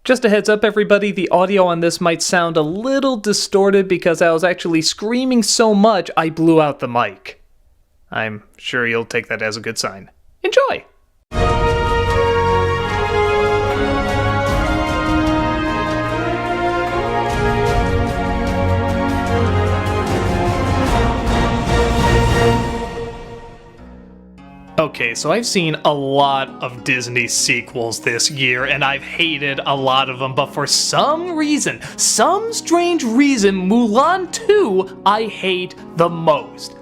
Just a heads up everybody, the audio on this might sound a little distorted because I was actually screaming so much I blew out the mic. I'm sure you'll take that as a good sign. Enjoy! Okay, so I've seen a lot of Disney sequels this year, and I've hated a lot of them, but for some reason, some strange reason, Mulán 2 I hate the most.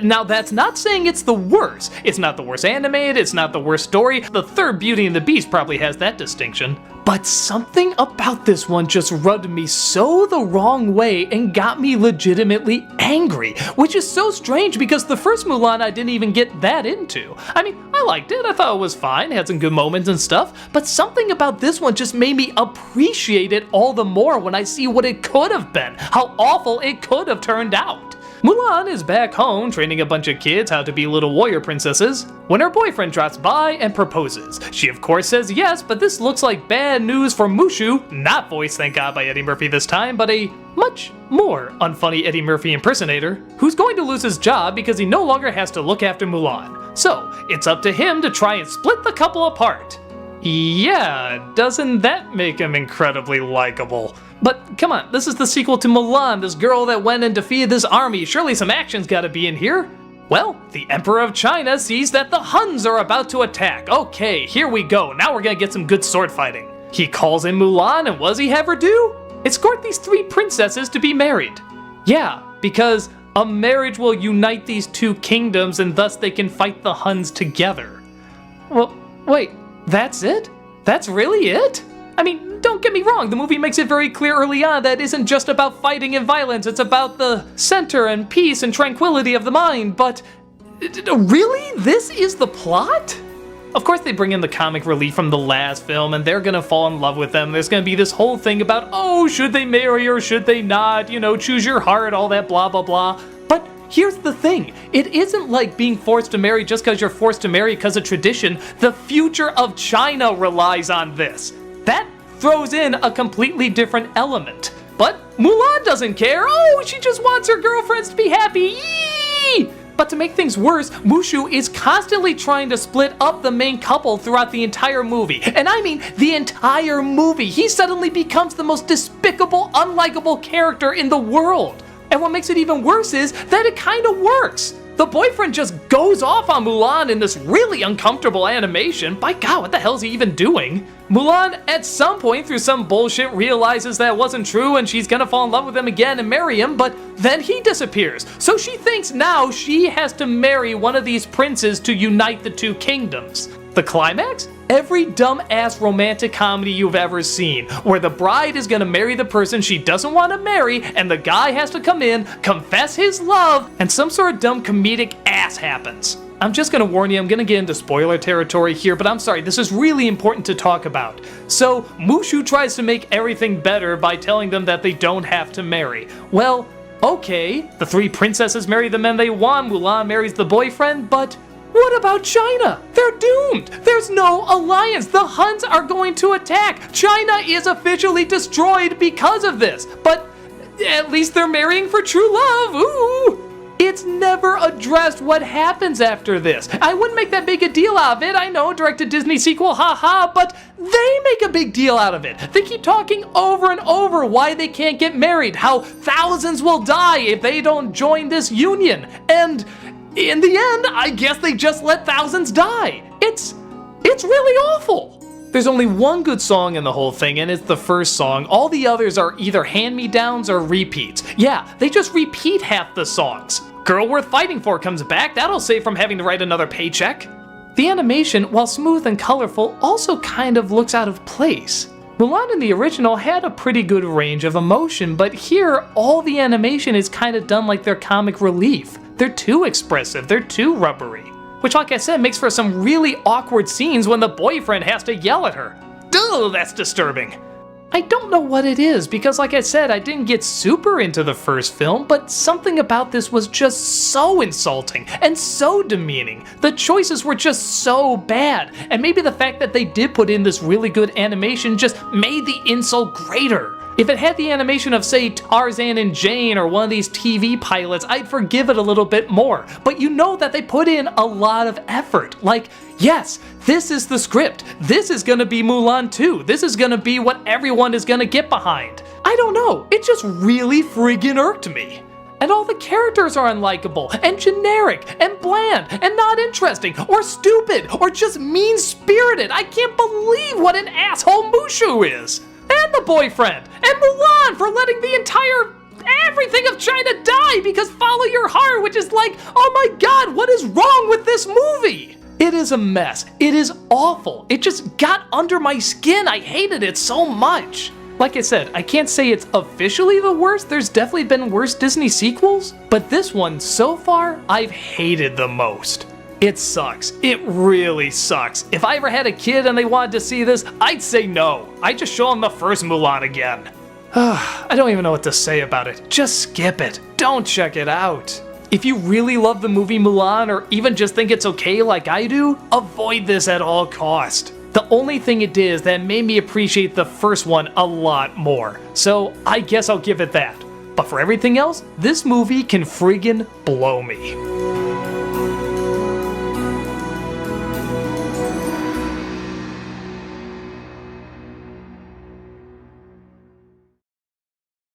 Now, that's not saying it's the worst. It's not the worst animated, it's not the worst story. The third Beauty and the Beast probably has that distinction. But something about this one just rubbed me so the wrong way and got me legitimately angry, which is so strange because the first Mulán I didn't even get that into. I mean, I liked it, I thought it was fine, had some good moments and stuff, but something about this one just made me appreciate it all the more when I see what it could have been, how awful it could have turned out. Mulán is back home training a bunch of kids how to be little warrior princesses when her boyfriend drops by and proposes. She of course says yes, but this looks like bad news for Mushu, not voiced thank God by Eddie Murphy this time, but a much more unfunny Eddie Murphy impersonator who's going to lose his job because he no longer has to look after Mulán. So it's up to him to try and split the couple apart. Yeah, doesn't that make him incredibly likable? But come on, this is the sequel to Mulán, this girl that went and defeated this army. Surely some action's gotta be in here. Well, the Emperor of China sees that the Huns are about to attack. Okay, here we go. Now we're gonna get some good sword fighting. He calls in Mulán, and what does he have her do? Escort these three princesses to be married. Yeah, because a marriage will unite these two kingdoms and thus they can fight the Huns together. Well, wait, that's it? That's really it? I mean, don't get me wrong, the movie makes it very clear early on that it isn't just about fighting and violence, it's about the center and peace and tranquility of the mind, but really? This is the plot? Of course they bring in the comic relief from the last film and they're gonna fall in love with them. There's gonna be this whole thing about, oh, should they marry or should they not? You know, choose your heart, all that blah blah blah. But here's the thing, it isn't like being forced to marry just because you're forced to marry because of tradition. The future of China relies on this. That throws in a completely different element. But Mulán doesn't care. Oh, she just wants her girlfriends to be happy. Yee! But to make things worse, Mushu is constantly trying to split up the main couple throughout the entire movie. And I mean the entire movie. He suddenly becomes the most despicable, unlikable character in the world. And what makes it even worse is that it kind of works. The boyfriend just goes off on Mulán in this really uncomfortable animation. By God, what the hell is he even doing? Mulán, at some point through some bullshit, realizes that wasn't true and she's gonna fall in love with him again and marry him, but then he disappears. So she thinks now she has to marry one of these princes to unite the two kingdoms. The climax? Every dumb-ass romantic comedy you've ever seen, where the bride is gonna marry the person she doesn't want to marry, and the guy has to come in, confess his love, and some sort of dumb comedic ass happens. I'm just gonna warn you, I'm gonna get into spoiler territory here, but I'm sorry, this is really important to talk about. So, Mushu tries to make everything better by telling them that they don't have to marry. Well, okay, the three princesses marry the men they want, Mulán marries the boyfriend, but what about China? They're doomed! There's no alliance! The Huns are going to attack! China is officially destroyed because of this! But at least they're marrying for true love! Ooh! It's never addressed what happens after this. I wouldn't make that big a deal out of it. I know, direct-to-Disney sequel, haha, but they make a big deal out of it. They keep talking over and over why they can't get married, how thousands will die if they don't join this union, and in the end, I guess they just let thousands die. It's really awful. There's only one good song in the whole thing, and it's the first song. All the others are either hand-me-downs or repeats. Yeah, they just repeat half the songs. Girl Worth Fighting For comes back. That'll save from having to write another paycheck. The animation, while smooth and colorful, also kind of looks out of place. Mulán in the original had a pretty good range of emotion, but here, all the animation is kind of done like their comic relief. They're too expressive, they're too rubbery. Which, like I said, makes for some really awkward scenes when the boyfriend has to yell at her. Ugh, that's disturbing. I don't know what it is, because like I said, I didn't get super into the first film, but something about this was just so insulting and so demeaning. The choices were just so bad, and maybe the fact that they did put in this really good animation just made the insult greater. If it had the animation of, say, Tarzan and Jane or one of these TV pilots, I'd forgive it a little bit more. But you know that they put in a lot of effort. Like, yes, this is the script. This is gonna be Mulán 2. This is gonna be what everyone is gonna get behind. I don't know, it just really friggin' irked me. And all the characters are unlikable, and generic, and bland, and not interesting, or stupid, or just mean-spirited. I can't believe what an asshole Mushu is. And the boyfriend, and Mulán for letting the entire everything of China die because follow your heart, which is like, oh my god, what is wrong with this movie? It is a mess. It is awful. It just got under my skin. I hated it so much. Like I said, I can't say it's officially the worst. There's definitely been worse Disney sequels, but this one, so far, I've hated the most. It sucks. It really sucks. If I ever had a kid and they wanted to see this, I'd say no. I'd just show them the first Mulán again. I don't even know what to say about it. Just skip it. Don't check it out. If you really love the movie Mulán, or even just think it's okay like I do, avoid this at all cost. The only thing it did is that it made me appreciate the first one a lot more. So I guess I'll give it that. But for everything else, this movie can friggin' blow me.